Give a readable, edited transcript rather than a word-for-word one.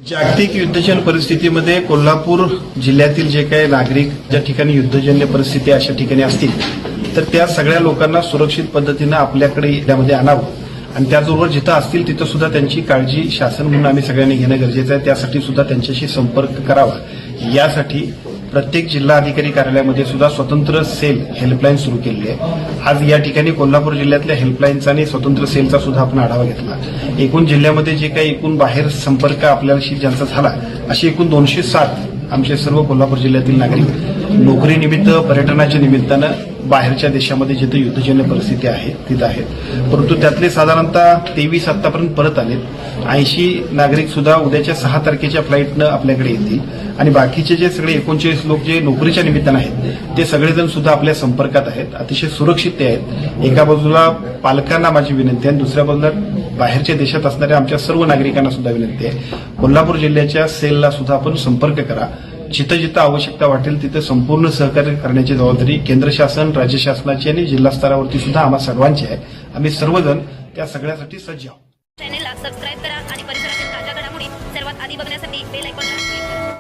जागतिक युद्धजन्य परिस्थितीमध्ये कोल्हापूर जिल्ह्यातील जे काही नागरिक ज्या ठिकाणी युद्धजन्य परिस्थिती अशा ठिकाणी असतील तर त्या सगळ्या लोकांना सुरक्षित पद्धतीनं आपल्याकडे जिल्ह्यामध्ये आणावं आणि त्याचबरोबर जिथं असतील तिथं सुद्धा त्यांची काळजी शासन म्हणून आम्ही सगळ्यांनी घेणं गरजेचं आहे। त्यासाठी सुद्धा त्यांच्याशी संपर्क करावा। यासाठी प्रत्येक जिल्हा अधिकारी कार्यालयामध्ये सुद्धा स्वतंत्र सेल हेल्पलाईन सुरू केली आहे। आज या ठिकाणी कोल्हापूर जिल्ह्यातल्या हेल्पलाईनचा आणि स्वतंत्र सेलचा सुद्धा आपण आढावा घेतला। एकूण जिल्ह्यामध्ये जे काही एकूण बाहेर संपर्क आपल्याशी ज्यांचा झाला अशी एकूण 207 आमचे सर्व कोल्हापूर जिल्ह्यातील नागरिक नोकरीनिमित्त पर्यटनाच्या निमित्तानं बाहेरच्या देशामध्ये जिथे युद्धजन्य परिस्थिती आहे तिथं आहेत, परंतु त्यातले साधारणतः 23 आतापर्यंत परत आलेत। 80 नागरिक सुद्धा उद्याच्या 6 तारखेच्या फ्लाईटनं आपल्याकडे येतील आणि बाकीचे जे सगळे 39 लोक जे नोकरीच्या निमित्तानं आहेत ते सगळेजण सुद्धा आपल्या संपर्कात आहेत, अतिशय सुरक्षित ते आहेत। एका बाजूला पालकांना माझी विनंती आहे, दुसऱ्या बाजूला बाहेरच्या देशात असणाऱ्या आमच्या सर्व नागरिकांना सुद्धा विनंती आहे, कोल्हापूर जिल्ह्याच्या सेलला सुद्धा आपण संपर्क करा। जिथं जिथं आवश्यकता वाटेल तिथं संपूर्ण सहकार्य करण्याची जबाबदारी केंद्र शासन, राज्य शासनाची आणि जिल्हा स्तरावरती सुद्धा आम्हा सर्वांची आहे। आम्ही सर्वजण त्या सगळ्यासाठी सज्ज आहोत। चॅनेलला सबस्क्राईब करा आणि परिसरातील ताज्या घडामोडी सर्वात आधी बघण्यासाठी बेल आयकॉनला क्लिक करा।